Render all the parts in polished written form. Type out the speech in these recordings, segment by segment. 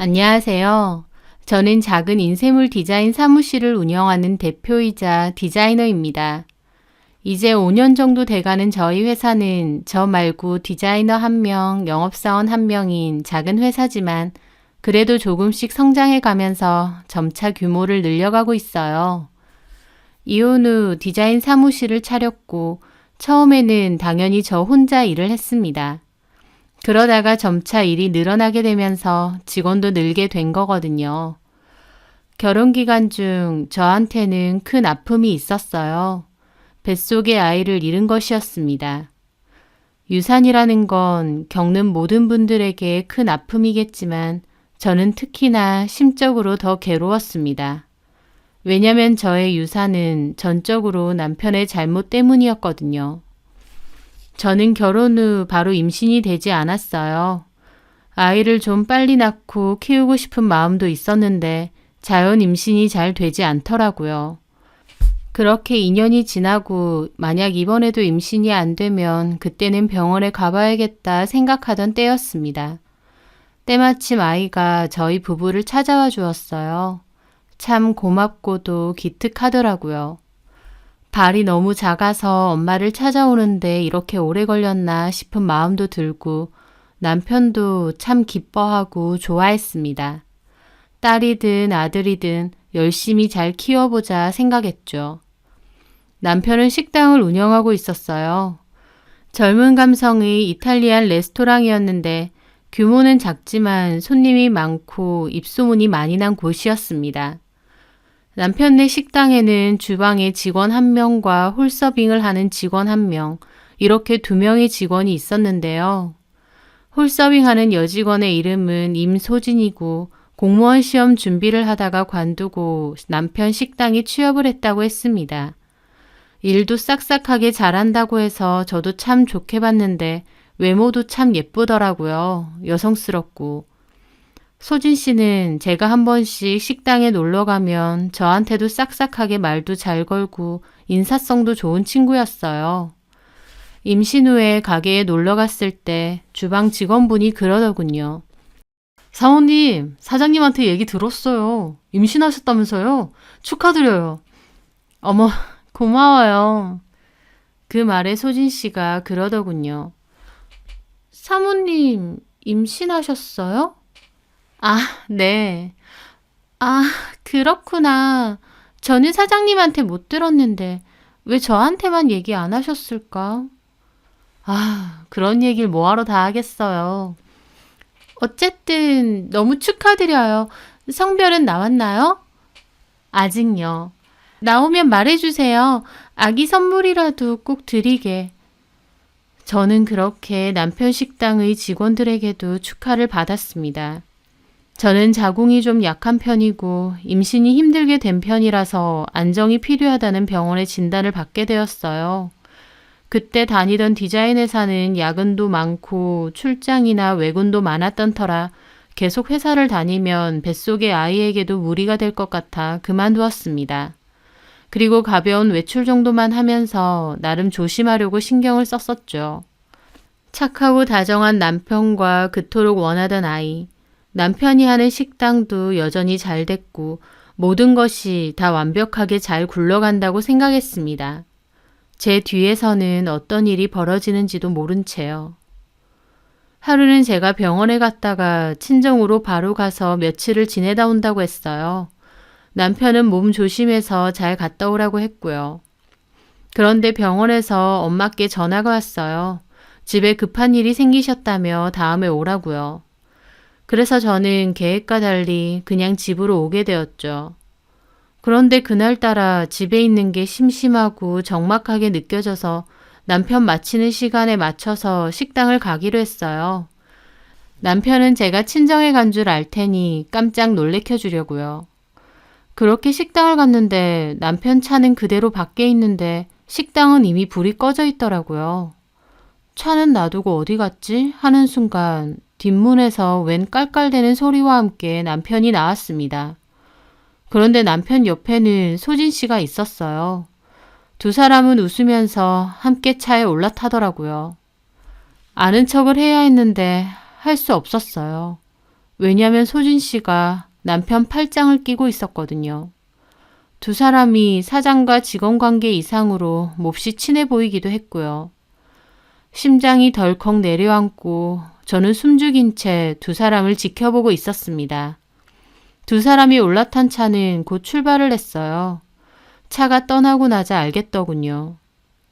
안녕하세요. 저는 작은 인쇄물 디자인 사무실을 운영하는 대표이자 디자이너입니다. 이제 5년 정도 돼가는 저희 회사는 저 말고 디자이너 1명, 영업사원 1명인 작은 회사지만 그래도 조금씩 성장해 가면서 점차 규모를 늘려가고 있어요. 이혼 후 디자인 사무실을 차렸고 처음에는 당연히 저 혼자 일을 했습니다. 그러다가 점차 일이 늘어나게 되면서 직원도 늘게 된 거거든요. 결혼 기간 중 저한테는 큰 아픔이 있었어요. 뱃속의 아이를 잃은 것이었습니다. 유산이라는 건 겪는 모든 분들에게 큰 아픔이겠지만 저는 특히나 심적으로 더 괴로웠습니다. 왜냐면 저의 유산은 전적으로 남편의 잘못 때문이었거든요. 저는 결혼 후 바로 임신이 되지 않았어요. 아이를 좀 빨리 낳고 키우고 싶은 마음도 있었는데 자연 임신이 잘 되지 않더라고요. 그렇게 2년이 지나고 만약 이번에도 임신이 안 되면 그때는 병원에 가봐야겠다 생각하던 때였습니다. 때마침 아이가 저희 부부를 찾아와 주었어요. 참 고맙고도 기특하더라고요. 발이 너무 작아서 엄마를 찾아오는데 이렇게 오래 걸렸나 싶은 마음도 들고 남편도 참 기뻐하고 좋아했습니다. 딸이든 아들이든 열심히 잘 키워보자 생각했죠. 남편은 식당을 운영하고 있었어요. 젊은 감성의 이탈리안 레스토랑이었는데 규모는 작지만 손님이 많고 입소문이 많이 난 곳이었습니다. 남편네 식당에는 주방에 직원 1명과 홀서빙을 하는 직원 1명, 이렇게 2명의 직원이 있었는데요. 홀서빙하는 여직원의 이름은 임소진이고 공무원 시험 준비를 하다가 관두고 남편 식당에 취업을 했다고 했습니다. 일도 싹싹하게 잘한다고 해서 저도 참 좋게 봤는데 외모도 참 예쁘더라고요. 여성스럽고. 소진 씨는 제가 한 번씩 식당에 놀러 가면 저한테도 싹싹하게 말도 잘 걸고 인사성도 좋은 친구였어요. 임신 후에 가게에 놀러 갔을 때 주방 직원분이 그러더군요. 사모님, 사장님한테 얘기 들었어요. 임신하셨다면서요? 축하드려요. 어머, 고마워요. 그 말에 소진 씨가 그러더군요. 사모님, 임신하셨어요? 아, 네. 아, 그렇구나. 저는 사장님한테 못 들었는데 왜 저한테만 얘기 안 하셨을까? 아, 그런 얘기를 뭐하러 다 하겠어요. 어쨌든 너무 축하드려요. 성별은 나왔나요? 아직요. 나오면 말해주세요. 아기 선물이라도 꼭 드리게. 저는 그렇게 남편 식당의 직원들에게도 축하를 받았습니다. 저는 자궁이 좀 약한 편이고 임신이 힘들게 된 편이라서 안정이 필요하다는 병원의 진단을 받게 되었어요. 그때 다니던 디자인 회사는 야근도 많고 출장이나 외근도 많았던 터라 계속 회사를 다니면 뱃속의 아이에게도 무리가 될 것 같아 그만두었습니다. 그리고 가벼운 외출 정도만 하면서 나름 조심하려고 신경을 썼었죠. 착하고 다정한 남편과 그토록 원하던 아이, 남편이 하는 식당도 여전히 잘 됐고 모든 것이 다 완벽하게 잘 굴러간다고 생각했습니다. 제 뒤에서는 어떤 일이 벌어지는지도 모른 채요. 하루는 제가 병원에 갔다가 친정으로 바로 가서 며칠을 지내다 온다고 했어요. 남편은 몸 조심해서 잘 갔다 오라고 했고요. 그런데 병원에서 엄마께 전화가 왔어요. 집에 급한 일이 생기셨다며 다음에 오라고요. 그래서 저는 계획과 달리 그냥 집으로 오게 되었죠. 그런데 그날따라 집에 있는 게 심심하고 적막하게 느껴져서 남편 마치는 시간에 맞춰서 식당을 가기로 했어요. 남편은 제가 친정에 간 줄 알 테니 깜짝 놀래켜 주려고요. 그렇게 식당을 갔는데 남편 차는 그대로 밖에 있는데 식당은 이미 불이 꺼져 있더라고요. 차는 놔두고 어디 갔지? 하는 순간 뒷문에서 웬 깔깔대는 소리와 함께 남편이 나왔습니다. 그런데 남편 옆에는 소진 씨가 있었어요. 두 사람은 웃으면서 함께 차에 올라타더라고요. 아는 척을 해야 했는데 할 수 없었어요. 왜냐면 소진 씨가 남편 팔짱을 끼고 있었거든요. 두 사람이 사장과 직원 관계 이상으로 몹시 친해 보이기도 했고요. 심장이 덜컥 내려앉고 저는 숨죽인 채 두 사람을 지켜보고 있었습니다. 두 사람이 올라탄 차는 곧 출발을 했어요. 차가 떠나고 나자 알겠더군요.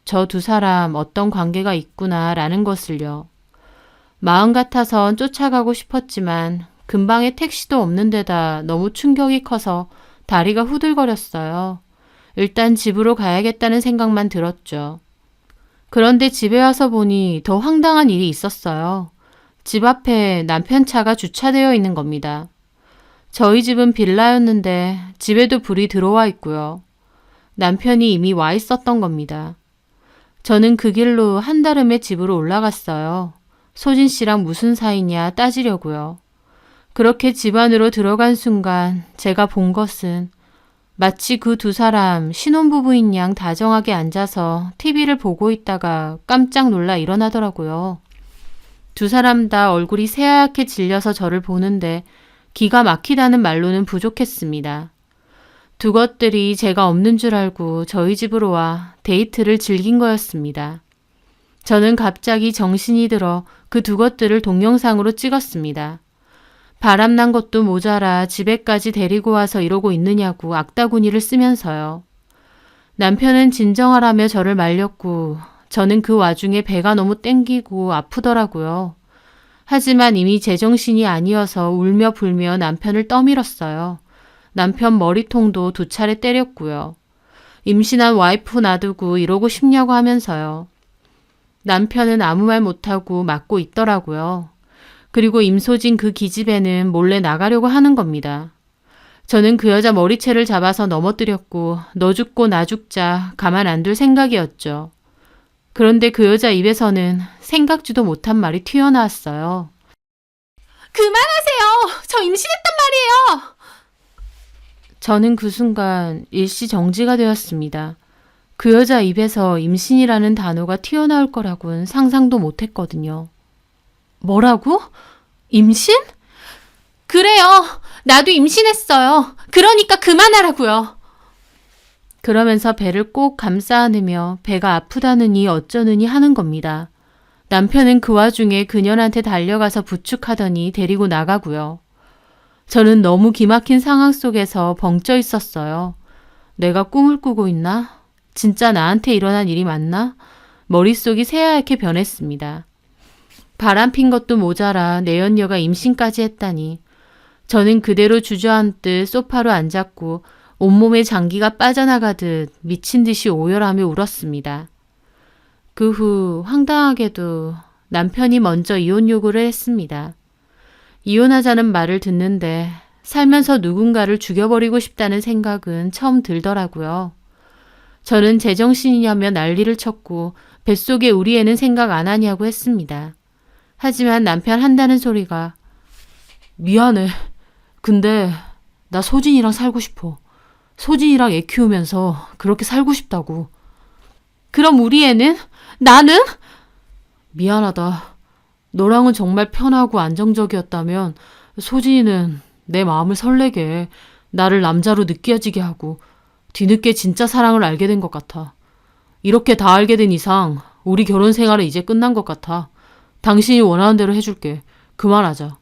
저 두 사람 어떤 관계가 있구나라는 것을요. 마음 같아선 쫓아가고 싶었지만 근방에 택시도 없는 데다 너무 충격이 커서 다리가 후들거렸어요. 일단 집으로 가야겠다는 생각만 들었죠. 그런데 집에 와서 보니 더 황당한 일이 있었어요. 집 앞에 남편 차가 주차되어 있는 겁니다. 저희 집은 빌라였는데 집에도 불이 들어와 있고요. 남편이 이미 와 있었던 겁니다. 저는 그 길로 한달음에 집으로 올라갔어요. 소진 씨랑 무슨 사이냐 따지려고요. 그렇게 집 안으로 들어간 순간 제가 본 것은 마치 그 두 사람 신혼부부인 양 다정하게 앉아서 TV를 보고 있다가 깜짝 놀라 일어나더라고요. 두 사람 다 얼굴이 새하얗게 질려서 저를 보는데 기가 막히다는 말로는 부족했습니다. 두 것들이 제가 없는 줄 알고 저희 집으로 와 데이트를 즐긴 거였습니다. 저는 갑자기 정신이 들어 그 두 것들을 동영상으로 찍었습니다. 바람난 것도 모자라 집에까지 데리고 와서 이러고 있느냐고 악다구니를 쓰면서요. 남편은 진정하라며 저를 말렸고 저는 그 와중에 배가 너무 땡기고 아프더라고요. 하지만 이미 제정신이 아니어서 울며 불며 남편을 떠밀었어요. 남편 머리통도 2차례 때렸고요. 임신한 와이프 놔두고 이러고 싶냐고 하면서요. 남편은 아무 말 못하고 맞고 있더라고요. 그리고 임소진 그 기집애는 몰래 나가려고 하는 겁니다. 저는 그 여자 머리채를 잡아서 넘어뜨렸고 너 죽고 나 죽자 가만 안 둘 생각이었죠. 그런데 그 여자 입에서는 생각지도 못한 말이 튀어나왔어요. 그만하세요! 저 임신했단 말이에요! 저는 그 순간 일시정지가 되었습니다. 그 여자 입에서 임신이라는 단어가 튀어나올 거라고는 상상도 못했거든요. 뭐라고? 임신? 그래요. 나도 임신했어요. 그러니까 그만하라고요. 그러면서 배를 꼭 감싸 안으며 배가 아프다느니 어쩌느니 하는 겁니다. 남편은 그 와중에 그녀한테 달려가서 부축하더니 데리고 나가고요. 저는 너무 기막힌 상황 속에서 벙쪄 있었어요. 내가 꿈을 꾸고 있나? 진짜 나한테 일어난 일이 맞나? 머릿속이 새하얗게 변했습니다. 바람핀 것도 모자라 내연녀가 임신까지 했다니. 저는 그대로 주저앉듯 소파로 앉았고 온몸에 장기가 빠져나가듯 미친 듯이 오열하며 울었습니다. 그 후 황당하게도 남편이 먼저 이혼 요구를 했습니다. 이혼하자는 말을 듣는데 살면서 누군가를 죽여버리고 싶다는 생각은 처음 들더라고요. 저는 제정신이냐며 난리를 쳤고 뱃속에 우리 애는 생각 안 하냐고 했습니다. 하지만 남편 한다는 소리가 미안해. 근데 나 소진이랑 살고 싶어. 소진이랑 애 키우면서 그렇게 살고 싶다고. 그럼 우리 애는? 나는? 미안하다. 너랑은 정말 편하고 안정적이었다면 소진이는 내 마음을 설레게 해. 나를 남자로 느껴지게 하고 뒤늦게 진짜 사랑을 알게 된 것 같아. 이렇게 다 알게 된 이상 우리 결혼 생활은 이제 끝난 것 같아. 당신이 원하는 대로 해줄게. 그만하자.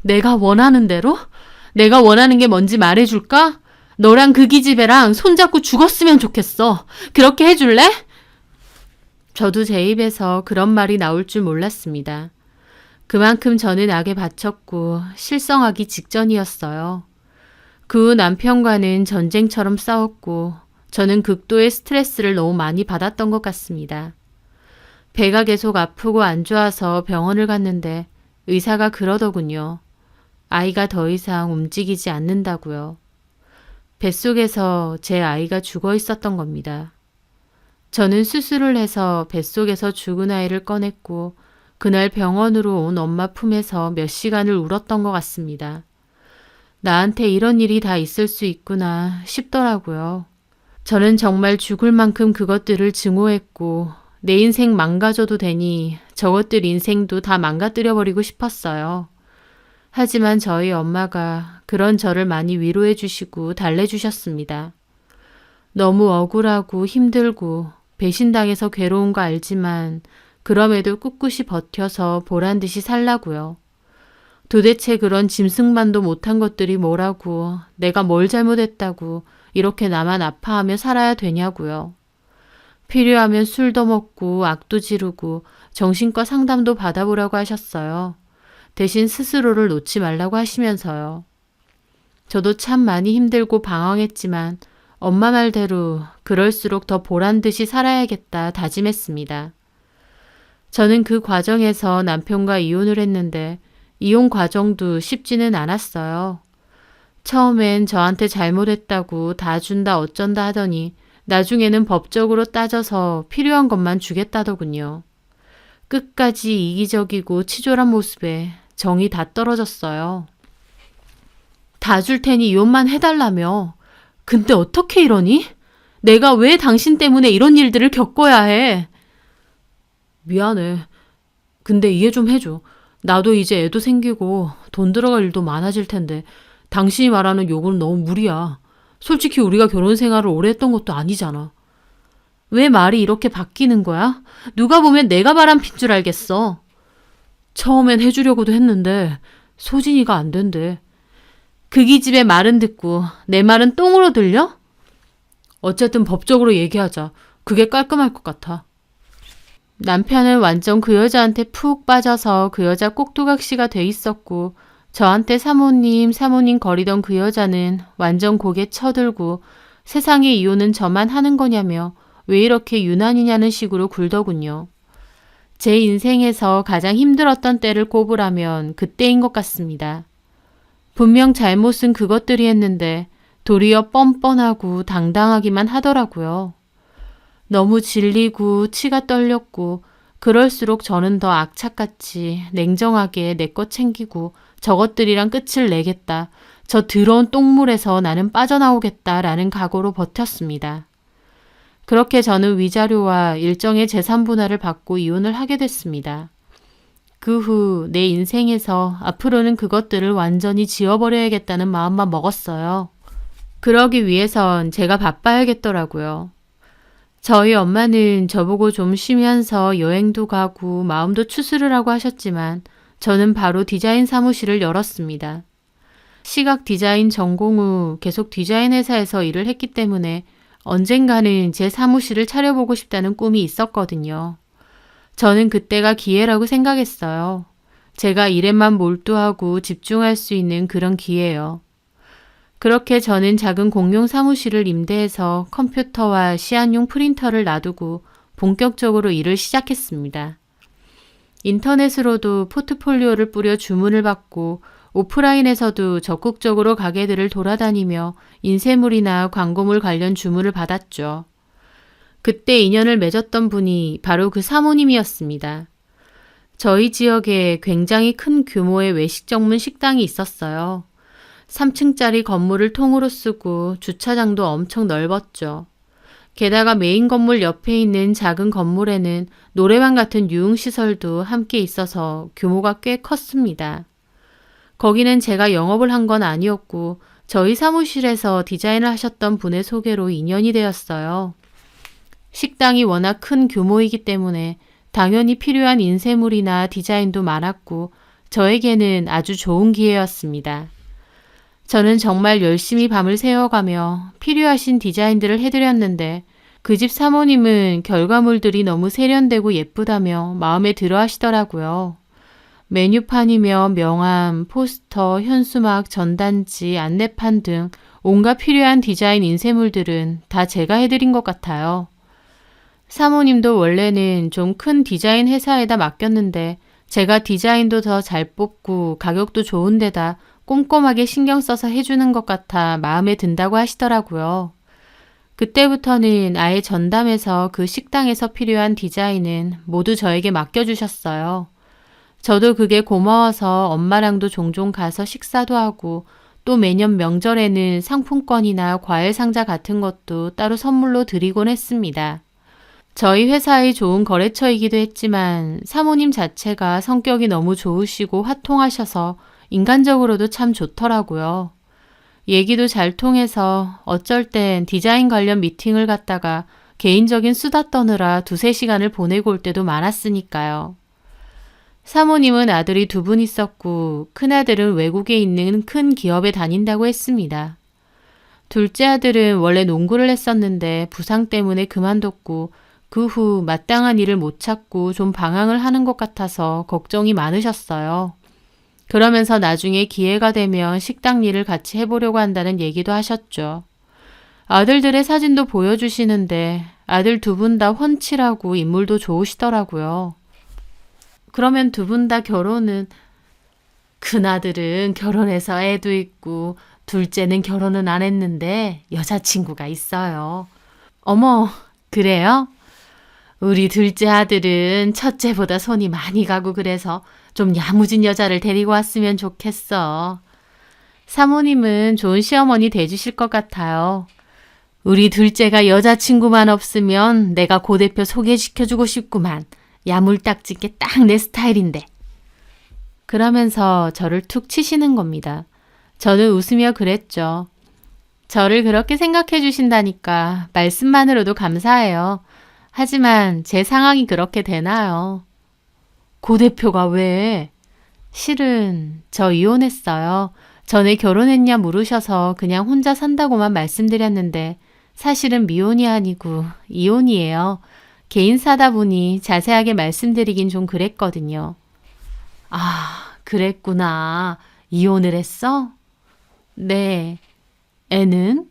내가 원하는 대로? 내가 원하는 게 뭔지 말해줄까? 너랑 그 기집애랑 손잡고 죽었으면 좋겠어. 그렇게 해줄래? 저도 제 입에서 그런 말이 나올 줄 몰랐습니다. 그만큼 저는 악에 바쳤고 실성하기 직전이었어요. 그 후 남편과는 전쟁처럼 싸웠고 저는 극도의 스트레스를 너무 많이 받았던 것 같습니다. 배가 계속 아프고 안 좋아서 병원을 갔는데 의사가 그러더군요. 아이가 더 이상 움직이지 않는다고요. 뱃속에서 제 아이가 죽어 있었던 겁니다. 저는 수술을 해서 뱃속에서 죽은 아이를 꺼냈고 그날 병원으로 온 엄마 품에서 몇 시간을 울었던 것 같습니다. 나한테 이런 일이 다 있을 수 있구나 싶더라고요. 저는 정말 죽을 만큼 그것들을 증오했고 내 인생 망가져도 되니 저것들 인생도 다 망가뜨려버리고 싶었어요. 하지만 저희 엄마가 그런 저를 많이 위로해 주시고 달래주셨습니다. 너무 억울하고 힘들고 배신당해서 괴로운 거 알지만 그럼에도 꿋꿋이 버텨서 보란 듯이 살라고요. 도대체 그런 짐승만도 못한 것들이 뭐라고, 내가 뭘 잘못했다고 이렇게 나만 아파하며 살아야 되냐고요. 필요하면 술도 먹고 악도 지르고 정신과 상담도 받아보라고 하셨어요. 대신 스스로를 놓지 말라고 하시면서요. 저도 참 많이 힘들고 방황했지만 엄마 말대로 그럴수록 더 보란듯이 살아야겠다 다짐했습니다. 저는 그 과정에서 남편과 이혼을 했는데 이혼 과정도 쉽지는 않았어요. 처음엔 저한테 잘못했다고 다 준다 어쩐다 하더니 나중에는 법적으로 따져서 필요한 것만 주겠다더군요. 끝까지 이기적이고 치졸한 모습에 정이 다 떨어졌어요. 다 줄 테니 이혼만 해달라며. 근데 어떻게 이러니? 내가 왜 당신 때문에 이런 일들을 겪어야 해? 미안해. 근데 이해 좀 해줘. 나도 이제 애도 생기고 돈 들어갈 일도 많아질 텐데 당신이 말하는 요구는 너무 무리야. 솔직히 우리가 결혼 생활을 오래 했던 것도 아니잖아. 왜 말이 이렇게 바뀌는 거야? 누가 보면 내가 바람핀 줄 알겠어. 처음엔 해주려고도 했는데 소진이가 안 된대. 그 기집애 말은 듣고 내 말은 똥으로 들려? 어쨌든 법적으로 얘기하자. 그게 깔끔할 것 같아. 남편은 완전 그 여자한테 푹 빠져서 그 여자 꼭두각시가 돼 있었고 저한테 사모님 거리던 그 여자는 완전 고개 쳐들고 세상에 이혼은 저만 하는 거냐며 왜 이렇게 유난이냐는 식으로 굴더군요. 제 인생에서 가장 힘들었던 때를 꼽으라면 그때인 것 같습니다. 분명 잘못은 그것들이 했는데 도리어 뻔뻔하고 당당하기만 하더라고요. 너무 질리고 치가 떨렸고 그럴수록 저는 더 악착같이 냉정하게 내 것 챙기고 저것들이랑 끝을 내겠다. 저 더러운 똥물에서 나는 빠져나오겠다라는 각오로 버텼습니다. 그렇게 저는 위자료와 일정의 재산 분할을 받고 이혼을 하게 됐습니다. 그 후 내 인생에서 앞으로는 그것들을 완전히 지워버려야겠다는 마음만 먹었어요. 그러기 위해선 제가 바빠야겠더라고요. 저희 엄마는 저보고 좀 쉬면서 여행도 가고 마음도 추스르라고 하셨지만 저는 바로 디자인 사무실을 열었습니다. 시각 디자인 전공 후 계속 디자인 회사에서 일을 했기 때문에 언젠가는 제 사무실을 차려보고 싶다는 꿈이 있었거든요. 저는 그때가 기회라고 생각했어요. 제가 일에만 몰두하고 집중할 수 있는 그런 기회요. 그렇게 저는 작은 공용 사무실을 임대해서 컴퓨터와 시안용 프린터를 놔두고 본격적으로 일을 시작했습니다. 인터넷으로도 포트폴리오를 뿌려 주문을 받고 오프라인에서도 적극적으로 가게들을 돌아다니며 인쇄물이나 광고물 관련 주문을 받았죠. 그때 인연을 맺었던 분이 바로 그 사모님이었습니다. 저희 지역에 굉장히 큰 규모의 외식 전문 식당이 있었어요. 3층짜리 건물을 통으로 쓰고 주차장도 엄청 넓었죠. 게다가 메인 건물 옆에 있는 작은 건물에는 노래방 같은 유흥시설도 함께 있어서 규모가 꽤 컸습니다. 거기는 제가 영업을 한 건 아니었고 저희 사무실에서 디자인을 하셨던 분의 소개로 인연이 되었어요. 식당이 워낙 큰 규모이기 때문에 당연히 필요한 인쇄물이나 디자인도 많았고 저에게는 아주 좋은 기회였습니다. 저는 정말 열심히 밤을 새워가며 필요하신 디자인들을 해드렸는데 그 집 사모님은 결과물들이 너무 세련되고 예쁘다며 마음에 들어 하시더라고요. 메뉴판이며 명함, 포스터, 현수막, 전단지, 안내판 등 온갖 필요한 디자인 인쇄물들은 다 제가 해드린 것 같아요. 사모님도 원래는 좀 큰 디자인 회사에다 맡겼는데 제가 디자인도 더 잘 뽑고 가격도 좋은 데다 꼼꼼하게 신경 써서 해주는 것 같아 마음에 든다고 하시더라고요. 그때부터는 아예 전담해서 그 식당에서 필요한 디자인은 모두 저에게 맡겨주셨어요. 저도 그게 고마워서 엄마랑도 종종 가서 식사도 하고 또 매년 명절에는 상품권이나 과일 상자 같은 것도 따로 선물로 드리곤 했습니다. 저희 회사의 좋은 거래처이기도 했지만 사모님 자체가 성격이 너무 좋으시고 화통하셔서 인간적으로도 참 좋더라고요. 얘기도 잘 통해서 어쩔 땐 디자인 관련 미팅을 갔다가 개인적인 수다 떠느라 2-3시간을 보내고 올 때도 많았으니까요. 사모님은 아들이 2분 있었고 큰아들은 외국에 있는 큰 기업에 다닌다고 했습니다. 둘째 아들은 원래 농구를 했었는데 부상 때문에 그만뒀고 그 후 마땅한 일을 못 찾고 좀 방황을 하는 것 같아서 걱정이 많으셨어요. 그러면서 나중에 기회가 되면 식당 일을 같이 해보려고 한다는 얘기도 하셨죠. 아들들의 사진도 보여주시는데 아들 2분 다 훤칠하고 인물도 좋으시더라고요. 그러면 2분 다 결혼은, 큰아들은 결혼해서 애도 있고 둘째는 결혼은 안 했는데 여자친구가 있어요. 어머, 그래요? 우리 둘째 아들은 첫째보다 손이 많이 가고 그래서 좀 야무진 여자를 데리고 왔으면 좋겠어. 사모님은 좋은 시어머니 돼주실 것 같아요. 우리 둘째가 여자친구만 없으면 내가 고 대표 소개시켜주고 싶구만. 야물딱진 게 딱 내 스타일인데. 그러면서 저를 툭 치시는 겁니다. 저는 웃으며 그랬죠. 저를 그렇게 생각해 주신다니까 말씀만으로도 감사해요. 하지만 제 상황이 그렇게 되나요? 고 대표가 왜? 실은 저 이혼했어요. 전에 결혼했냐 물으셔서 그냥 혼자 산다고만 말씀드렸는데 사실은 미혼이 아니고 이혼이에요. 개인사다 보니 자세하게 말씀드리긴 좀 그랬거든요. 아, 그랬구나. 이혼을 했어? 네. 애는?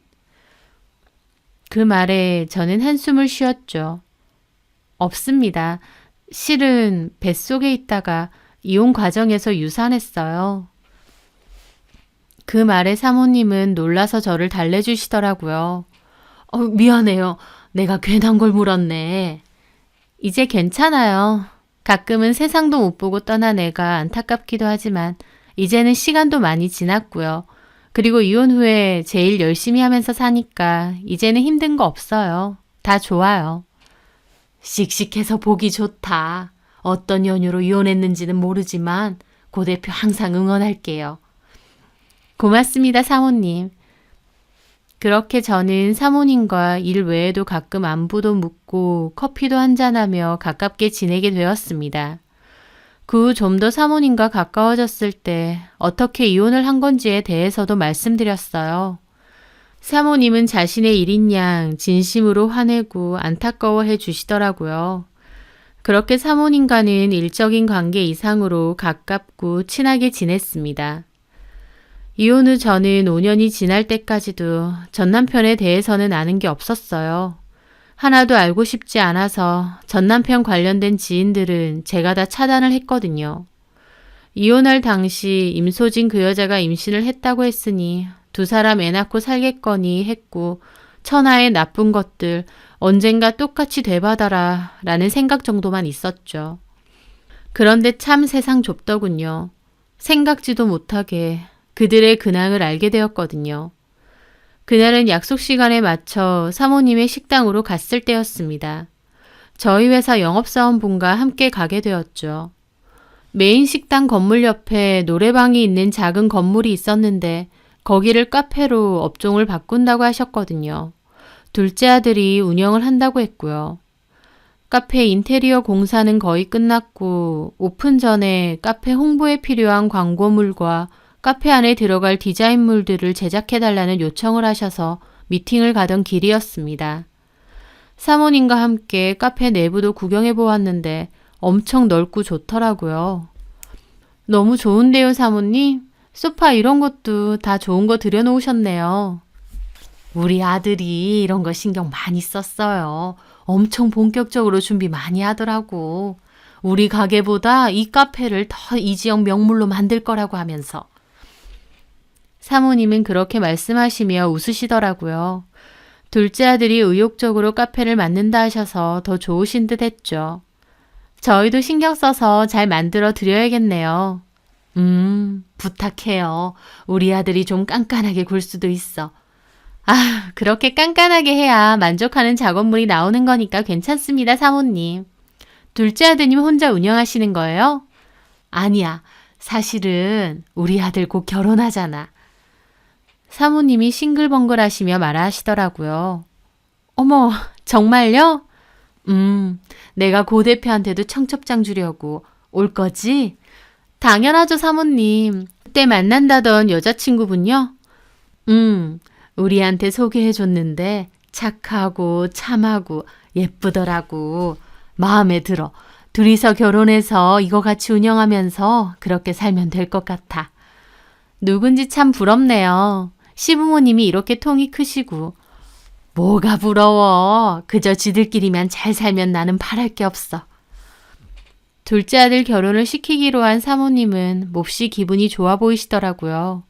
그 말에 저는 한숨을 쉬었죠. 없습니다. 실은 뱃속에 있다가 이혼 과정에서 유산했어요. 그 말에 사모님은 놀라서 저를 달래주시더라고요. 미안해요. 내가 괜한 걸 물었네. 이제 괜찮아요. 가끔은 세상도 못 보고 떠난 애가 안타깝기도 하지만 이제는 시간도 많이 지났고요. 그리고 이혼 후에 제일 열심히 하면서 사니까 이제는 힘든 거 없어요. 다 좋아요. 씩씩해서 보기 좋다. 어떤 연유로 이혼했는지는 모르지만 고 대표 항상 응원할게요. 고맙습니다, 사모님. 그렇게 저는 사모님과 일 외에도 가끔 안부도 묻고 커피도 한잔하며 가깝게 지내게 되었습니다. 그 후 좀 더 사모님과 가까워졌을 때 어떻게 이혼을 한 건지에 대해서도 말씀드렸어요. 사모님은 자신의 일인 양 진심으로 화내고 안타까워해 주시더라고요. 그렇게 사모님과는 일적인 관계 이상으로 가깝고 친하게 지냈습니다. 이혼 후 저는 5년이 지날 때까지도 전 남편에 대해서는 아는 게 없었어요. 하나도 알고 싶지 않아서 전 남편 관련된 지인들은 제가 다 차단을 했거든요. 이혼할 당시 임소진 그 여자가 임신을 했다고 했으니 2사람 애 낳고 살겠거니 했고 천하의 나쁜 것들 언젠가 똑같이 되받아라 라는 생각 정도만 있었죠. 그런데 참 세상 좁더군요. 생각지도 못하게 그들의 근황을 알게 되었거든요. 그날은 약속 시간에 맞춰 사모님의 식당으로 갔을 때였습니다. 저희 회사 영업사원분과 함께 가게 되었죠. 메인 식당 건물 옆에 노래방이 있는 작은 건물이 있었는데 거기를 카페로 업종을 바꾼다고 하셨거든요. 둘째 아들이 운영을 한다고 했고요. 카페 인테리어 공사는 거의 끝났고 오픈 전에 카페 홍보에 필요한 광고물과 카페 안에 들어갈 디자인물들을 제작해달라는 요청을 하셔서 미팅을 가던 길이었습니다. 사모님과 함께 카페 내부도 구경해 보았는데 엄청 넓고 좋더라고요. 너무 좋은데요, 사모님? 소파 이런 것도 다 좋은 거 들여놓으셨네요. 우리 아들이 이런 거 신경 많이 썼어요. 엄청 본격적으로 준비 많이 하더라고. 우리 가게보다 이 카페를 더 이 지역 명물로 만들 거라고 하면서. 사모님은 그렇게 말씀하시며 웃으시더라고요. 둘째 아들이 의욕적으로 카페를 만든다 하셔서 더 좋으신 듯 했죠. 저희도 신경 써서 잘 만들어 드려야겠네요. 부탁해요. 우리 아들이 좀 깐깐하게 굴 수도 있어. 아, 그렇게 깐깐하게 해야 만족하는 작업물이 나오는 거니까 괜찮습니다, 사모님. 둘째 아드님 혼자 운영하시는 거예요? 아니야. 사실은 우리 아들 곧 결혼하잖아. 사모님이 싱글벙글 하시며 말하시더라고요. 어머, 정말요? 내가 고 대표한테도 청첩장 주려고 올 거지? 당연하죠, 사모님. 그때 만난다던 여자친구분요? 우리한테 소개해줬는데 착하고 참하고 예쁘더라고. 마음에 들어. 둘이서 결혼해서 이거 같이 운영하면서 그렇게 살면 될 것 같아. 누군지 참 부럽네요. 시부모님이 이렇게 통이 크시고. 뭐가 부러워. 그저 지들끼리만 잘 살면 나는 바랄 게 없어. 둘째 아들 결혼을 시키기로 한 사모님은 몹시 기분이 좋아 보이시더라고요.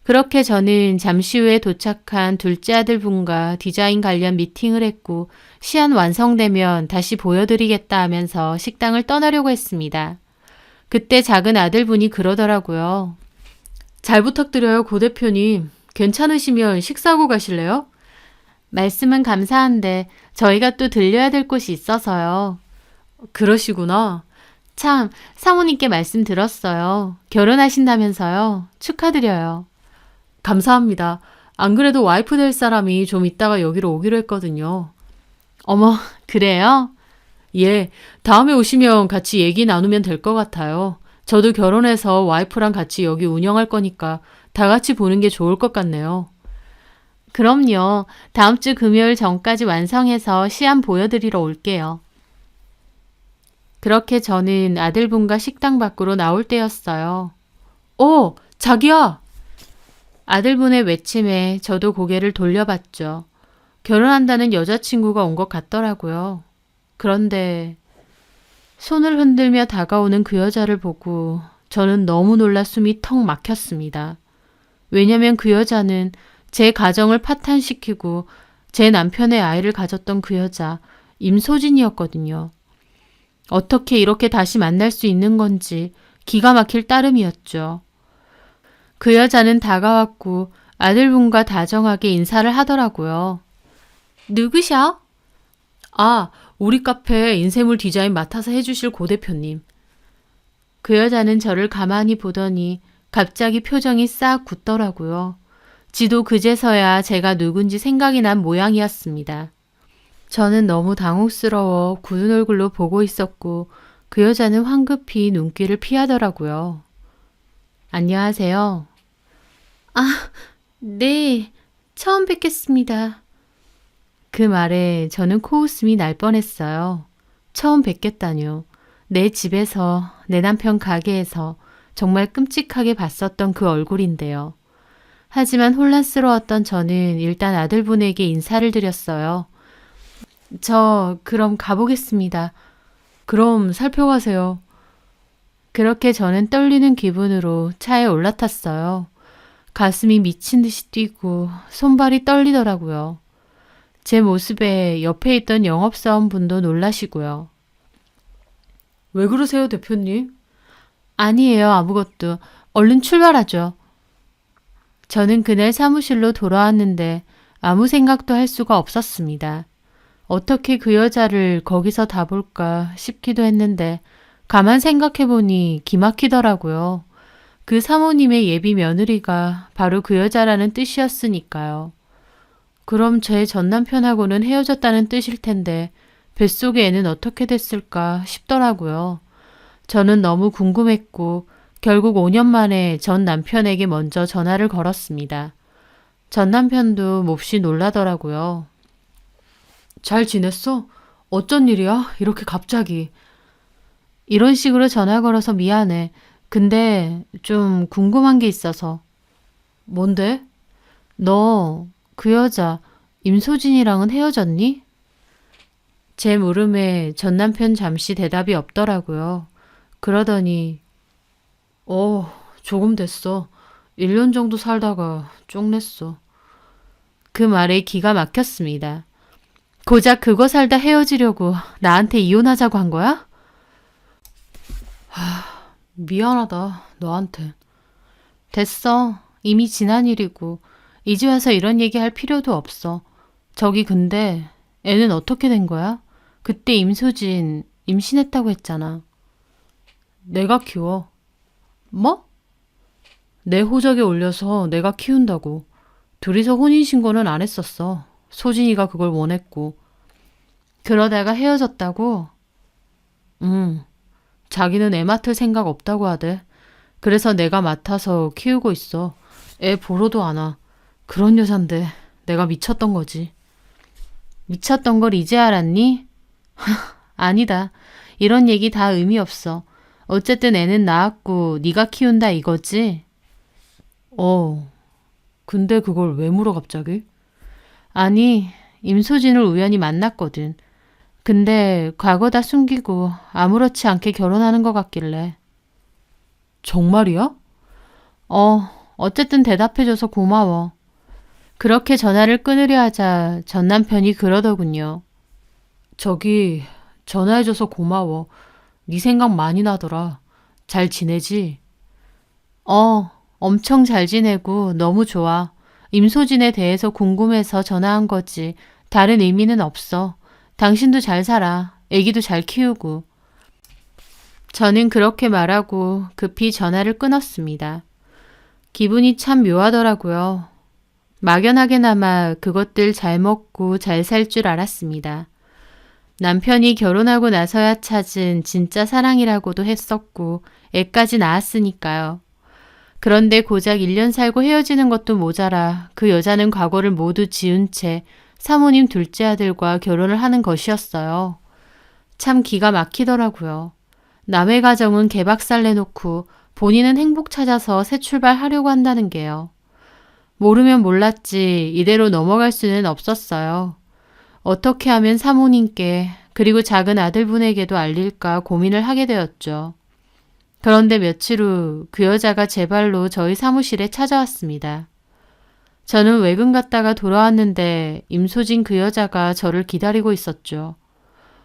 그렇게 저는 잠시 후에 도착한 둘째 아들 분과 디자인 관련 미팅을 했고 시안 완성되면 다시 보여드리겠다 하면서 식당을 떠나려고 했습니다. 그때 작은 아들분이 그러더라고요. 잘 부탁드려요, 고 대표님. 괜찮으시면 식사하고 가실래요? 말씀은 감사한데 저희가 또 들려야 될 곳이 있어서요. 그러시구나. 참, 사모님께 말씀 들었어요. 결혼하신다면서요. 축하드려요. 감사합니다. 안 그래도 와이프 될 사람이 좀 이따가 여기로 오기로 했거든요. 어머, 그래요? 예, 다음에 오시면 같이 얘기 나누면 될 것 같아요. 저도 결혼해서 와이프랑 같이 여기 운영할 거니까 다 같이 보는 게 좋을 것 같네요. 그럼요. 다음 주 금요일 전까지 완성해서 시안 보여드리러 올게요. 그렇게 저는 아들분과 식당 밖으로 나올 때였어요. 자기야! 아들분의 외침에 저도 고개를 돌려봤죠. 결혼한다는 여자친구가 온 것 같더라고요. 그런데 손을 흔들며 다가오는 그 여자를 보고 저는 너무 놀라 숨이 턱 막혔습니다. 왜냐면 그 여자는 제 가정을 파탄시키고 제 남편의 아이를 가졌던 그 여자, 임소진이었거든요. 어떻게 이렇게 다시 만날 수 있는 건지 기가 막힐 따름이었죠. 그 여자는 다가왔고 아들분과 다정하게 인사를 하더라고요. 누구셔? 아, 우리 카페 인쇄물 디자인 맡아서 해주실 고 대표님. 그 여자는 저를 가만히 보더니 갑자기 표정이 싹 굳더라고요. 지도 그제서야 제가 누군지 생각이 난 모양이었습니다. 저는 너무 당혹스러워 굳은 얼굴로 보고 있었고 그 여자는 황급히 눈길을 피하더라고요. 안녕하세요. 아, 네. 처음 뵙겠습니다. 그 말에 저는 코웃음이 날 뻔했어요. 처음 뵙겠다뇨. 내 집에서, 내 남편 가게에서 정말 끔찍하게 봤었던 그 얼굴인데요. 하지만 혼란스러웠던 저는 일단 아들분에게 인사를 드렸어요. 저 그럼 가보겠습니다. 그럼 살펴가세요. 그렇게 저는 떨리는 기분으로 차에 올라탔어요. 가슴이 미친 듯이 뛰고 손발이 떨리더라고요. 제 모습에 옆에 있던 영업사원분도 놀라시고요. 왜 그러세요, 대표님? 아니에요, 아무것도. 얼른 출발하죠. 저는 그날 사무실로 돌아왔는데 아무 생각도 할 수가 없었습니다. 어떻게 그 여자를 거기서 다 볼까 싶기도 했는데 가만 생각해보니 기막히더라고요. 그 사모님의 예비 며느리가 바로 그 여자라는 뜻이었으니까요. 그럼 제 전남편하고는 헤어졌다는 뜻일 텐데 뱃속의 애는 어떻게 됐을까 싶더라고요. 저는 너무 궁금했고 결국 5년 만에 전 남편에게 먼저 전화를 걸었습니다. 전 남편도 몹시 놀라더라고요. 잘 지냈어? 어쩐 일이야? 이렇게 갑자기. 이런 식으로 전화 걸어서 미안해. 근데 좀 궁금한 게 있어서. 뭔데? 너 그 여자 임소진이랑은 헤어졌니? 제 물음에 전 남편 잠시 대답이 없더라고요. 그러더니 조금 됐어. 1년 정도 살다가 쪽냈어. 그 말에 기가 막혔습니다. 고작 그거 살다 헤어지려고 나한테 이혼하자고 한 거야? 미안하다, 너한텐. 됐어. 이미 지난 일이고 이제 와서 이런 얘기할 필요도 없어. 저기 근데 애는 어떻게 된 거야? 그때 임소진 임신했다고 했잖아. 내가 키워. 뭐? 내 호적에 올려서 내가 키운다고. 둘이서 혼인신고는 안 했었어. 소진이가 그걸 원했고. 그러다가 헤어졌다고? 응. 자기는 애 맡을 생각 없다고 하대. 그래서 내가 맡아서 키우고 있어. 애 보러도 안 와. 그런 여잔데 내가 미쳤던 거지. 미쳤던 걸 이제 알았니? 아니다. 이런 얘기 다 의미 없어. 어쨌든 애는 낳았고 네가 키운다 이거지? 근데 그걸 왜 물어 갑자기? 아니, 임소진을 우연히 만났거든. 근데 과거 다 숨기고 아무렇지 않게 결혼하는 것 같길래. 정말이야? 어쨌든 대답해줘서 고마워. 그렇게 전화를 끊으려 하자 전 남편이 그러더군요. 저기, 전화해줘서 고마워. 네 생각 많이 나더라. 잘 지내지? 엄청 잘 지내고 너무 좋아. 임소진에 대해서 궁금해서 전화한 거지. 다른 의미는 없어. 당신도 잘 살아. 애기도 잘 키우고. 저는 그렇게 말하고 급히 전화를 끊었습니다. 기분이 참 묘하더라고요. 막연하게나마 그것들 잘 먹고 잘 살 줄 알았습니다. 남편이 결혼하고 나서야 찾은 진짜 사랑이라고도 했었고 애까지 낳았으니까요. 그런데 고작 1년 살고 헤어지는 것도 모자라 그 여자는 과거를 모두 지운 채 사모님 둘째 아들과 결혼을 하는 것이었어요. 참 기가 막히더라고요. 남의 가정은 개박살 내놓고 본인은 행복 찾아서 새 출발하려고 한다는 게요. 모르면 몰랐지 이대로 넘어갈 수는 없었어요. 어떻게 하면 사모님께 그리고 작은 아들분에게도 알릴까 고민을 하게 되었죠. 그런데 며칠 후 그 여자가 제 발로 저희 사무실에 찾아왔습니다. 저는 외근 갔다가 돌아왔는데 임소진 그 여자가 저를 기다리고 있었죠.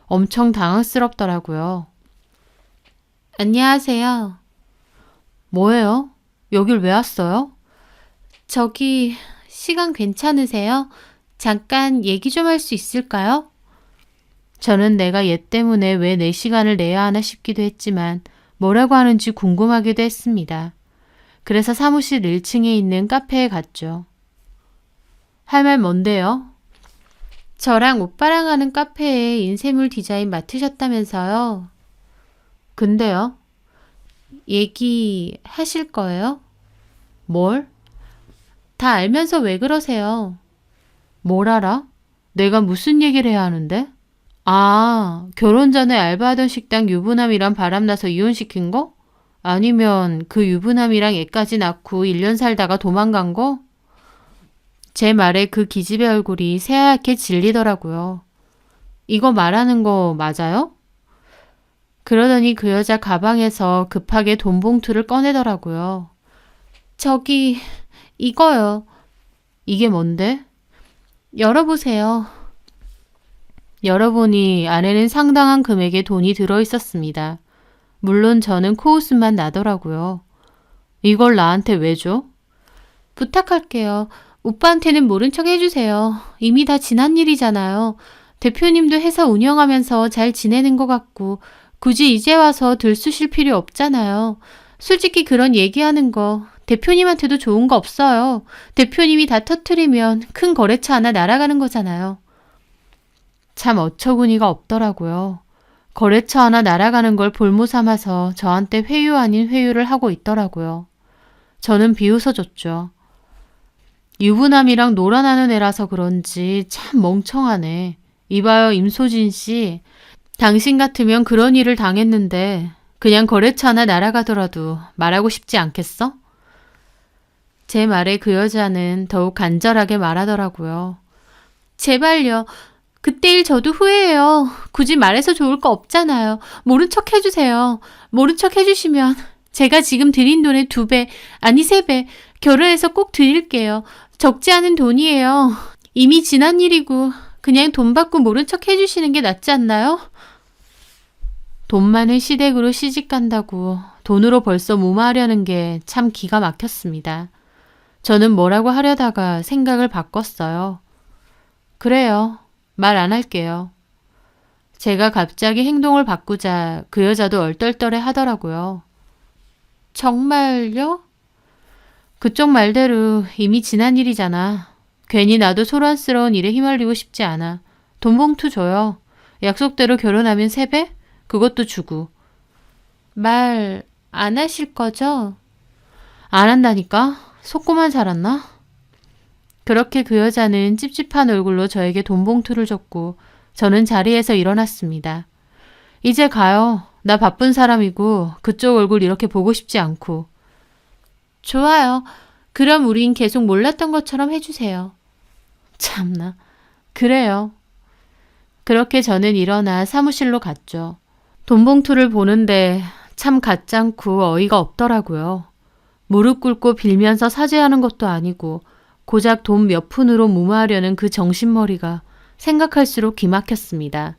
엄청 당황스럽더라고요. 안녕하세요. 뭐예요? 여길 왜 왔어요? 저기 시간 괜찮으세요? 잠깐 얘기 좀 할 수 있을까요? 저는 내가 얘 때문에 왜 내 시간을 내야 하나 싶기도 했지만 뭐라고 하는지 궁금하기도 했습니다. 그래서 사무실 1층에 있는 카페에 갔죠. 할 말 뭔데요? 저랑 오빠랑 하는 카페에 인쇄물 디자인 맡으셨다면서요? 근데요? 얘기하실 거예요? 뭘? 다 알면서 왜 그러세요? 뭘 알아? 내가 무슨 얘기를 해야 하는데? 아, 결혼 전에 알바하던 식당 유부남이랑 바람나서 이혼시킨 거? 아니면 그 유부남이랑 애까지 낳고 1년 살다가 도망간 거? 제 말에 그 기집애 얼굴이 새하얗게 질리더라고요. 이거 말하는 거 맞아요? 그러더니 그 여자 가방에서 급하게 돈 봉투를 꺼내더라고요. 저기, 이거요. 이게 뭔데? 열어보세요. 열어보니 안에는 상당한 금액의 돈이 들어있었습니다. 물론 저는 코웃음만 나더라고요. 이걸 나한테 왜 줘? 부탁할게요. 오빠한테는 모른 척 해주세요. 이미 다 지난 일이잖아요. 대표님도 회사 운영하면서 잘 지내는 것 같고 굳이 이제 와서 들쑤실 필요 없잖아요. 솔직히 그런 얘기하는 거 대표님한테도 좋은 거 없어요. 대표님이 다 터트리면 큰 거래처 하나 날아가는 거잖아요. 참 어처구니가 없더라고요. 거래처 하나 날아가는 걸 볼모 삼아서 저한테 회유 아닌 회유를 하고 있더라고요. 저는 비웃어줬죠. 유부남이랑 놀아나는 애라서 그런지 참 멍청하네. 이봐요, 임소진 씨. 당신 같으면 그런 일을 당했는데 그냥 거래처 하나 날아가더라도 말하고 싶지 않겠어? 제 말에 그 여자는 더욱 간절하게 말하더라고요. 제발요. 그때 일 저도 후회해요. 굳이 말해서 좋을 거 없잖아요. 모른 척 해주세요. 모른 척 해주시면 제가 지금 드린 돈의 2배, 아니 3배 결혼해서 꼭 드릴게요. 적지 않은 돈이에요. 이미 지난 일이고 그냥 돈 받고 모른 척 해주시는 게 낫지 않나요? 돈 많은 시댁으로 시집간다고 돈으로 벌써 무마하려는 게 참 기가 막혔습니다. 저는 뭐라고 하려다가 생각을 바꿨어요. 그래요. 말 안 할게요. 제가 갑자기 행동을 바꾸자 그 여자도 얼떨떨해 하더라고요. 정말요? 그쪽 말대로 이미 지난 일이잖아. 괜히 나도 소란스러운 일에 휘말리고 싶지 않아. 돈 봉투 줘요. 약속대로 결혼하면 3배? 그것도 주고. 말 안 하실 거죠? 안 한다니까? 속고만 살았나? 그렇게 그 여자는 찝찝한 얼굴로 저에게 돈 봉투를 줬고 저는 자리에서 일어났습니다. 이제 가요. 나 바쁜 사람이고 그쪽 얼굴 이렇게 보고 싶지 않고. 좋아요. 그럼 우린 계속 몰랐던 것처럼 해주세요. 참나. 그래요. 그렇게 저는 일어나 사무실로 갔죠. 돈 봉투를 보는데 참 가짱고 어이가 없더라고요. 무릎 꿇고 빌면서 사죄하는 것도 아니고 고작 돈 몇 푼으로 무마하려는 그 정신머리가 생각할수록 기막혔습니다.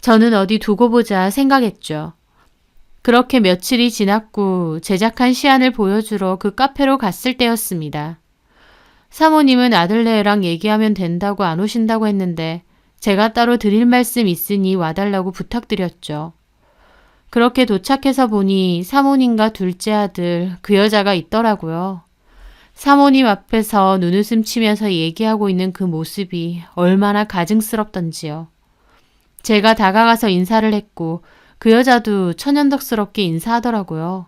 저는 어디 두고 보자 생각했죠. 그렇게 며칠이 지났고 제작한 시안을 보여주러 그 카페로 갔을 때였습니다. 사모님은 아들네랑 얘기하면 된다고 안 오신다고 했는데 제가 따로 드릴 말씀 있으니 와달라고 부탁드렸죠. 그렇게 도착해서 보니 사모님과 둘째 아들 그 여자가 있더라고요. 사모님 앞에서 눈웃음 치면서 얘기하고 있는 그 모습이 얼마나 가증스럽던지요. 제가 다가가서 인사를 했고 그 여자도 천연덕스럽게 인사하더라고요.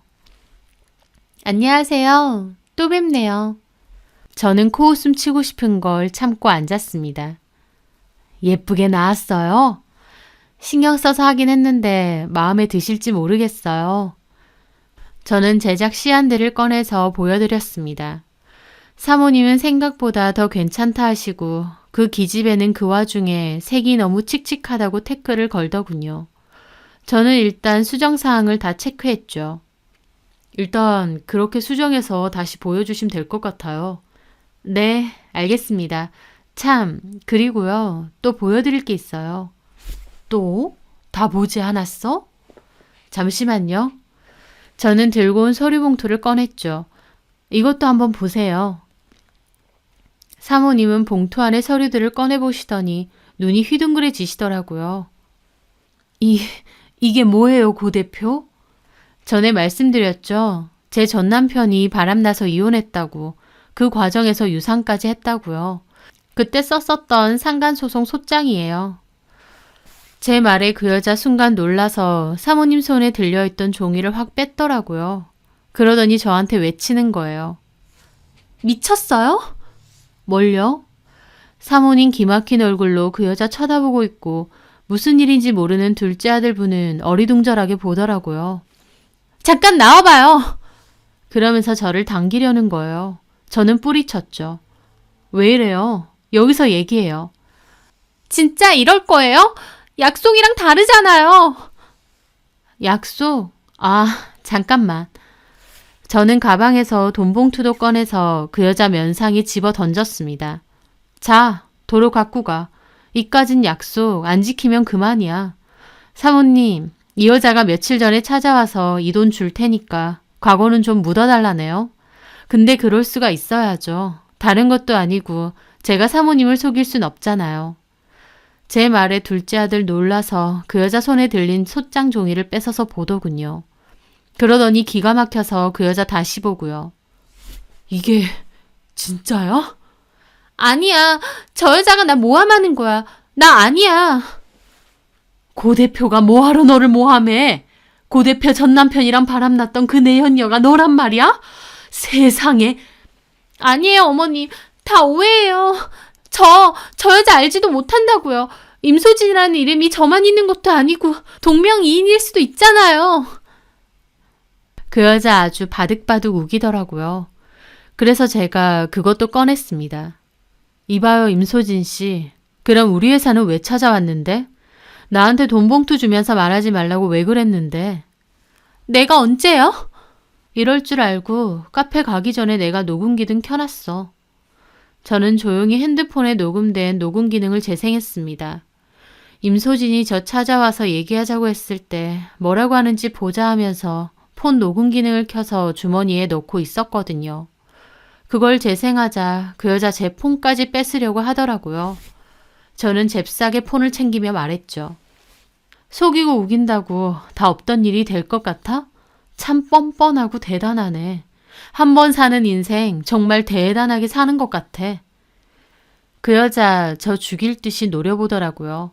안녕하세요. 또 뵙네요. 저는 코웃음 치고 싶은 걸 참고 앉았습니다. 예쁘게 나왔어요. 신경 써서 하긴 했는데 마음에 드실지 모르겠어요. 저는 제작 시안들을 꺼내서 보여드렸습니다. 사모님은 생각보다 더 괜찮다 하시고 그 기집애는 그 와중에 색이 너무 칙칙하다고 태클을 걸더군요. 저는 일단 수정사항을 다 체크했죠. 일단 그렇게 수정해서 다시 보여주시면 될 것 같아요. 네, 알겠습니다. 참, 그리고요. 또 보여드릴 게 있어요. 또? 다 보지 않았어? 잠시만요. 저는 들고 온 서류 봉투를 꺼냈죠. 이것도 한번 보세요. 사모님은 봉투 안에 서류들을 꺼내보시더니 눈이 휘둥그레지시더라고요. 이게 뭐예요, 고 대표? 전에 말씀드렸죠. 제 전 남편이 바람나서 이혼했다고. 그 과정에서 유산까지 했다고요. 그때 썼었던 상간소송 소장이에요. 제 말에 그 여자 순간 놀라서 사모님 손에 들려있던 종이를 확 뺐더라고요. 그러더니 저한테 외치는 거예요. 미쳤어요? 뭘요? 사모님 기막힌 얼굴로 그 여자 쳐다보고 있고 무슨 일인지 모르는 둘째 아들 분은 어리둥절하게 보더라고요. 잠깐 나와봐요. 그러면서 저를 당기려는 거예요. 저는 뿌리쳤죠. 왜 이래요? 여기서 얘기해요. 진짜 이럴 거예요? 약속이랑 다르잖아요. 약속? 아, 잠깐만. 저는 가방에서 돈 봉투도 꺼내서 그 여자 면상에 집어 던졌습니다. 자, 도로 갖고 가. 이까진 약속 안 지키면 그만이야. 사모님, 이 여자가 며칠 전에 찾아와서 이 돈 줄 테니까 과거는 좀 묻어달라네요. 근데 그럴 수가 있어야죠. 다른 것도 아니고 제가 사모님을 속일 순 없잖아요. 제 말에 둘째 아들 놀라서 그 여자 손에 들린 소장 종이를 뺏어서 보더군요. 그러더니 기가 막혀서 그 여자 다시 보고요. 이게 진짜야? 아니야. 저 여자가 나 모함하는 거야. 나 아니야. 고 대표가 뭐하러 너를 모함해? 고 대표 전 남편이랑 바람났던 그 내연녀가 너란 말이야? 세상에. 아니에요, 어머님. 다 오해예요. 저 여자 알지도 못한다고요. 임소진이라는 이름이 저만 있는 것도 아니고 동명이인일 수도 있잖아요. 그 여자 아주 바득바득 우기더라고요. 그래서 제가 그것도 꺼냈습니다. 이봐요, 임소진 씨. 그럼 우리 회사는 왜 찾아왔는데? 나한테 돈 봉투 주면서 말하지 말라고 왜 그랬는데? 내가 언제요? 이럴 줄 알고 카페 가기 전에 내가 녹음기등 켜놨어. 저는 조용히 핸드폰에 녹음된 녹음 기능을 재생했습니다. 임소진이 저 찾아와서 얘기하자고 했을 때 뭐라고 하는지 보자 하면서 폰 녹음 기능을 켜서 주머니에 넣고 있었거든요. 그걸 재생하자 그 여자 제 폰까지 뺏으려고 하더라고요. 저는 잽싸게 폰을 챙기며 말했죠. 속이고 우긴다고 다 없던 일이 될 것 같아? 참 뻔뻔하고 대단하네. 한 번 사는 인생 정말 대단하게 사는 것 같아. 그 여자 저 죽일 듯이 노려보더라고요.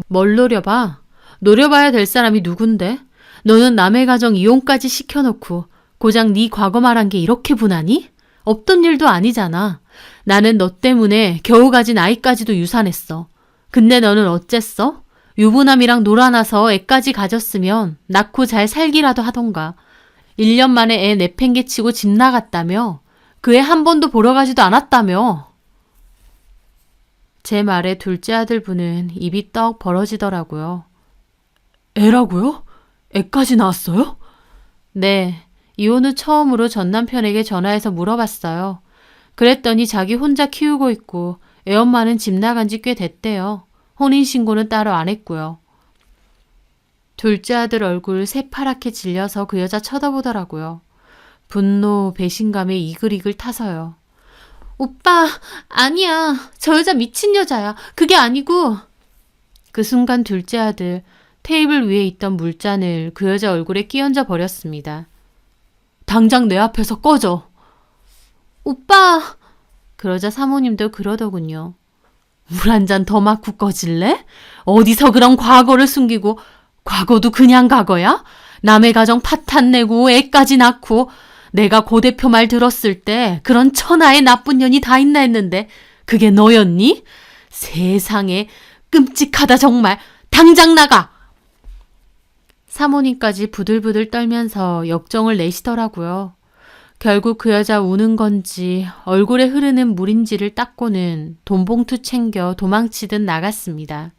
뭘 노려봐? 노려봐야 될 사람이 누군데? 너는 남의 가정 이혼까지 시켜놓고 고작 네 과거 말한 게 이렇게 분하니? 없던 일도 아니잖아. 나는 너 때문에 겨우 가진 아이까지도 유산했어. 근데 너는 어쨌어? 유부남이랑 놀아나서 애까지 가졌으면 낳고 잘 살기라도 하던가. 1년 만에 애 내팽개치고 집 나갔다며? 그 애 한 번도 보러 가지도 않았다며? 제 말에 둘째 아들 분은 입이 떡 벌어지더라고요. 애라고요? 애까지 낳았어요? 네. 이혼 후 처음으로 전 남편에게 전화해서 물어봤어요. 그랬더니 자기 혼자 키우고 있고 애 엄마는 집 나간 지 꽤 됐대요. 혼인신고는 따로 안 했고요. 둘째 아들 얼굴 새파랗게 질려서 그 여자 쳐다보더라고요. 분노, 배신감에 이글이글 타서요. 오빠, 아니야. 저 여자 미친 여자야. 그게 아니고. 그 순간 둘째 아들 테이블 위에 있던 물잔을 그 여자 얼굴에 끼얹어 버렸습니다. 당장 내 앞에서 꺼져. 오빠. 그러자 사모님도 그러더군요. 물 한 잔 더 맞고 꺼질래? 어디서 그런 과거를 숨기고 과거도 그냥 과거야? 남의 가정 파탄 내고 애까지 낳고 내가 고 대표 말 들었을 때 그런 천하의 나쁜 년이 다 있나 했는데 그게 너였니? 세상에 끔찍하다 정말. 당장 나가! 사모님까지 부들부들 떨면서 역정을 내시더라고요. 결국 그 여자 우는 건지 얼굴에 흐르는 물인지를 닦고는 돈봉투 챙겨 도망치듯 나갔습니다.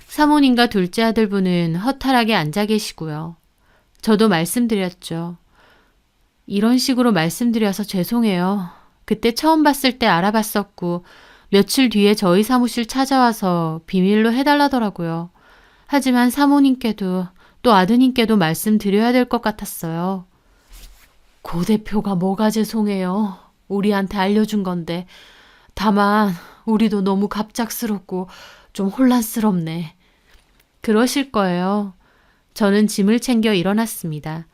사모님과 둘째 아들분은 허탈하게 앉아 계시고요. 저도 말씀드렸죠. 이런 식으로 말씀드려서 죄송해요. 그때 처음 봤을 때 알아봤었고 며칠 뒤에 저희 사무실 찾아와서 비밀로 해달라더라고요. 하지만 사모님께도 또 아드님께도 말씀드려야 될 것 같았어요. 고 대표가 뭐가 죄송해요. 우리한테 알려준 건데. 다만 우리도 너무 갑작스럽고 좀 혼란스럽네. 그러실 거예요. 저는 짐을 챙겨 일어났습니다.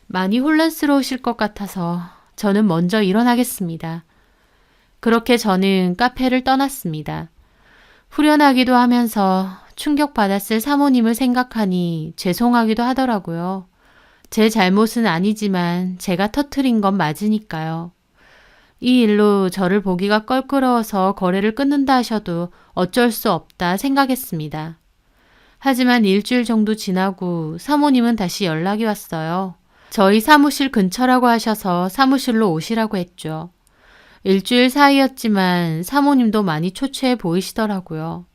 많이 혼란스러우실 것 같아서 저는 먼저 일어나겠습니다. 그렇게 저는 카페를 떠났습니다. 후련하기도 하면서 충격받았을 사모님을 생각하니 죄송하기도 하더라고요. 제 잘못은 아니지만 제가 터뜨린 건 맞으니까요. 이 일로 저를 보기가 껄끄러워서 거래를 끊는다 하셔도 어쩔 수 없다 생각했습니다. 하지만 일주일 정도 지나고 사모님은 다시 연락이 왔어요. 저희 사무실 근처라고 하셔서 사무실로 오시라고 했죠. 일주일 사이였지만 사모님도 많이 초췌해 보이시더라고요.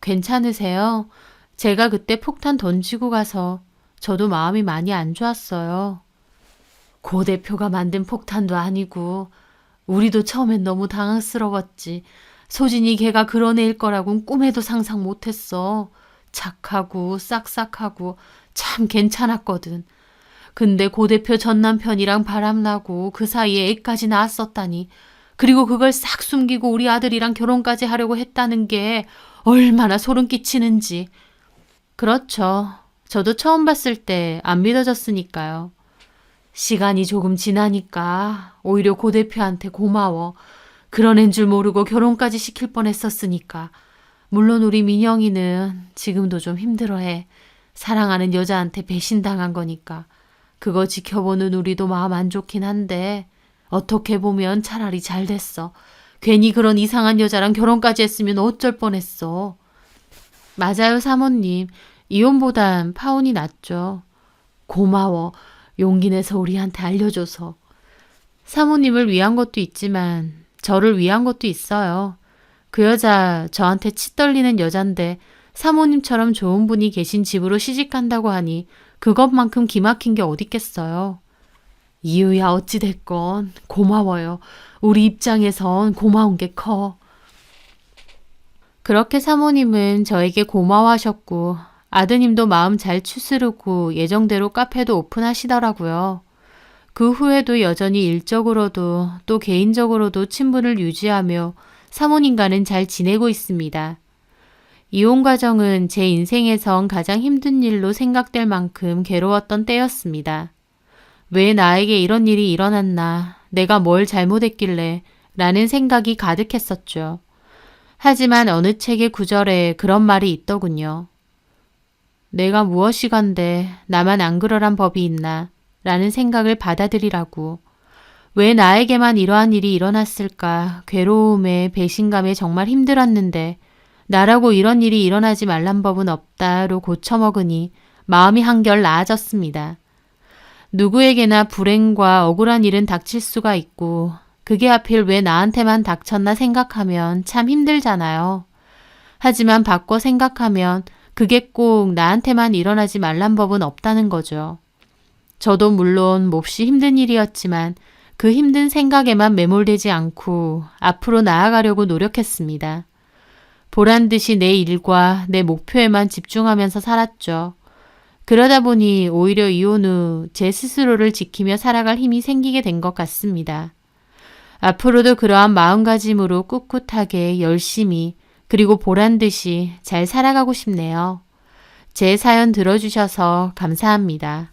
괜찮으세요? 제가 그때 폭탄 던지고 가서 저도 마음이 많이 안 좋았어요. 고 대표가 만든 폭탄도 아니고 우리도 처음엔 너무 당황스러웠지. 소진이 걔가 그런 애일 거라고는 꿈에도 상상 못했어. 착하고 싹싹하고 참 괜찮았거든. 근데 고 대표 전 남편이랑 바람나고 그 사이에 애까지 낳았었다니. 그리고 그걸 싹 숨기고 우리 아들이랑 결혼까지 하려고 했다는 게 얼마나 소름 끼치는지. 그렇죠. 저도 처음 봤을 때 안 믿어졌으니까요. 시간이 조금 지나니까 오히려 고 대표한테 고마워. 그런 애인 줄 모르고 결혼까지 시킬 뻔했었으니까. 물론 우리 민영이는 지금도 좀 힘들어해. 사랑하는 여자한테 배신당한 거니까. 그거 지켜보는 우리도 마음 안 좋긴 한데 어떻게 보면 차라리 잘 됐어. 괜히 그런 이상한 여자랑 결혼까지 했으면 어쩔 뻔했어. 맞아요, 사모님. 이혼보단 파혼이 낫죠. 고마워. 용기 내서 우리한테 알려줘서. 사모님을 위한 것도 있지만 저를 위한 것도 있어요. 그 여자 저한테 치 떨리는 여잔데 사모님처럼 좋은 분이 계신 집으로 시집간다고 하니 그것만큼 기막힌 게 어딨겠어요. 이유야 어찌됐건 고마워요. 우리 입장에선 고마운 게 커. 그렇게 사모님은 저에게 고마워하셨고 아드님도 마음 잘 추스르고 예정대로 카페도 오픈하시더라고요. 그 후에도 여전히 일적으로도 또 개인적으로도 친분을 유지하며 사모님과는 잘 지내고 있습니다. 이혼 과정은 제 인생에선 가장 힘든 일로 생각될 만큼 괴로웠던 때였습니다. 왜 나에게 이런 일이 일어났나, 내가 뭘 잘못했길래 라는 생각이 가득했었죠. 하지만 어느 책의 구절에 그런 말이 있더군요. 내가 무엇이간데 나만 안 그러란 법이 있나 라는 생각을 받아들이라고. 왜 나에게만 이러한 일이 일어났을까, 괴로움에 배신감에 정말 힘들었는데 나라고 이런 일이 일어나지 말란 법은 없다로 고쳐먹으니 마음이 한결 나아졌습니다. 누구에게나 불행과 억울한 일은 닥칠 수가 있고 그게 하필 왜 나한테만 닥쳤나 생각하면 참 힘들잖아요. 하지만 바꿔 생각하면 그게 꼭 나한테만 일어나지 말란 법은 없다는 거죠. 저도 물론 몹시 힘든 일이었지만 그 힘든 생각에만 매몰되지 않고 앞으로 나아가려고 노력했습니다. 보란 듯이 내 일과 내 목표에만 집중하면서 살았죠. 그러다 보니 오히려 이혼 후 제 스스로를 지키며 살아갈 힘이 생기게 된 것 같습니다. 앞으로도 그러한 마음가짐으로 꿋꿋하게 열심히 그리고 보란 듯이 잘 살아가고 싶네요. 제 사연 들어주셔서 감사합니다.